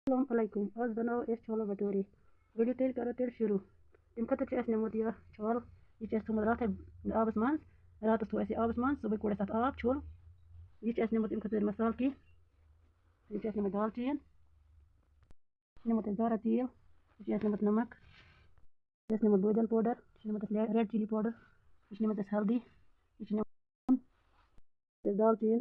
Assalamualaikum. Az बनाओ इस chole bhature video तेल करो तेल शुरू तम खतर नमुत यह छोल यह थोमुत रात आबस मज रात थो आबस मज सुबह कोड़ अत आब छोल यह नमुत अम खतर मसाल की यह नमुत दालचीन नमुत दारा तेल यह नमुत नमक यह नमुत बोदल पाउडर नमुत रेड चिली पाउडर यह नमुत हल्दी यह नमुत दालचीन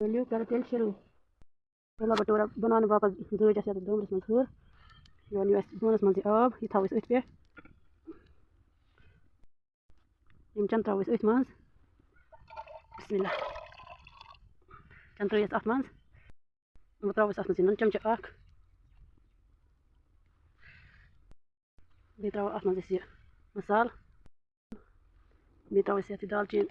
वलियो करो तेल शुरू छोला भटूरा बनाने बापत दज अस दमरस मज हर योन बनस मज आब यह थो अथ पे चन त्रो अथ मज बिस्मिल्लाह चन त्रिस अत मज त्रोस अत मज नुन चमचा बे त्रो अत मज मसाल बे त्रो ये दालचीन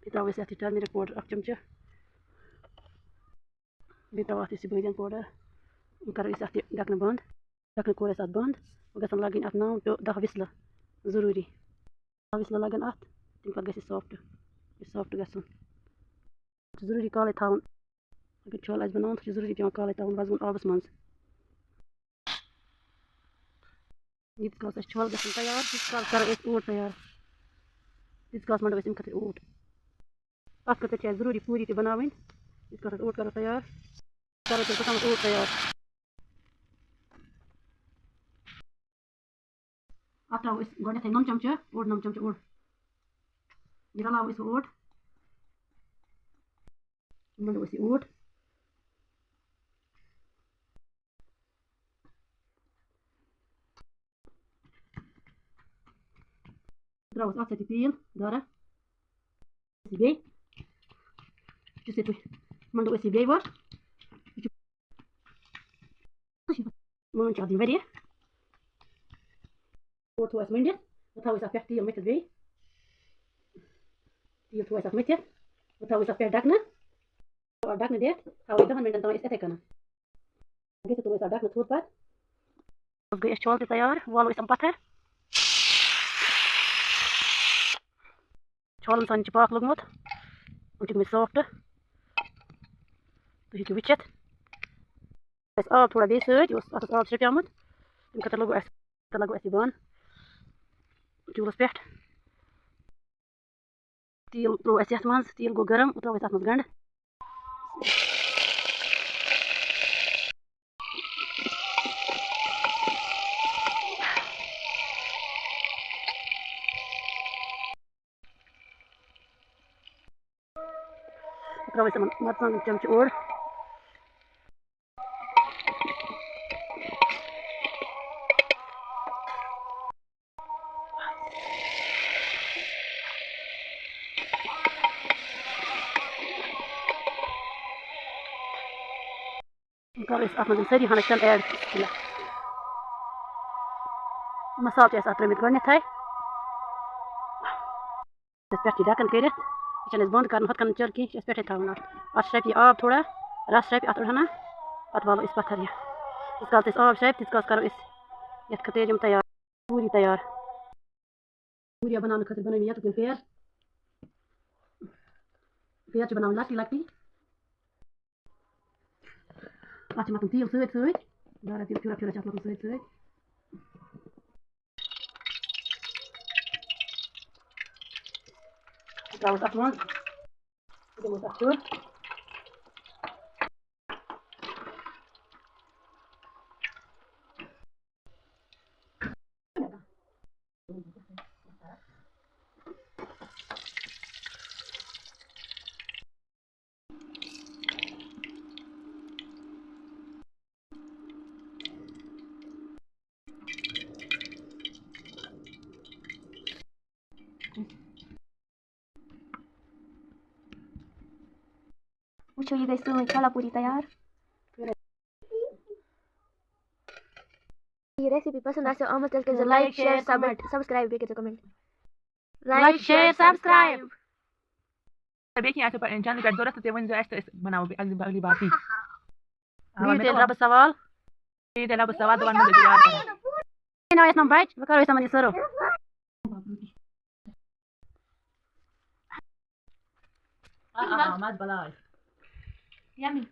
बे त्रो ये टर्मरिक पाउडर अ चमचा बे त्रो अत बदियन पाउडर करो अत ढकन बंद ढकन कोर अत बंद गन लगन अत 9 to 10 विसल जरूरी 10 विसल लगन अत तम पे गि सॉफ्ट गन जरूरी काले थवन अगर छोल आज बनान तो जरूरी पे काले थवन वजन आबस मज यीत काल छोल गन तैयार तीत काल करो ऊट तैयार तीत काल मंडो अम खतर ऊट अत खतर जरूरी पूरी तक बनावन तीत काल ऊट करो तैयार करो तम ऊट तैयार अत त्रो गथ नुन चमचा ओड नुन चमचा ओड यह रलाव ओट मंडो ओट त्रोस अत तेल दारा बे मंडो बे वर मान दिन वह ओट थो मंडित थो पे तेल मथित बे तेल थो अत मथित थो अत पे ढकन ढकन दित थो 10 मिनटन तक इथे कन गि तुम ढकन थोद पे गई छोल तैयार वालो हम पत्थर छोलन सान पाक लोगमुत गई सॉफ्ट तुम हेकू वुचित आब थोड़ा बे सत आब श्रप्यामुत तम खतर लगो अस बन चूलस पे तेल त्रो अस मज तेल गो गरम त्रो अत मज गंड त्रो मरचांगन चमच ओड करो अत मज सारी हन चन ऐड मसाल अत त्रिमित गथ पे ढकन कर बंद कर हथ चल कह पे थवन अत श्रपि आब थोड़ा रस श्रपि अत हना पत वालो पत्थर यह तीत काल आब श्रप तीत काल करो ये खतर तैयार पूरी तैयार पूरिया बनाने खतर बन ये पेर बना लकटी लकटी अत मतन तेल सत दारा तेल फिर फिर अत मतन सत त्रोस अत मज दिमोस अत चूर Wushu you guys doing chola puri तैयार ये रेसिपी पसंद आए तो अमत के लाइक शेयर सब्सक्राइब भी के कमेंट लाइक शेयर सब्सक्राइब देखिए ऐसे चैनल पे जरूरत है वन जो ऐसे बनाओ अगली बार की ये रब सवाल ये रब सवाल तो वन में याद करो ना इतना बाइट करो इस समझ सरो मत बलाय Yummy.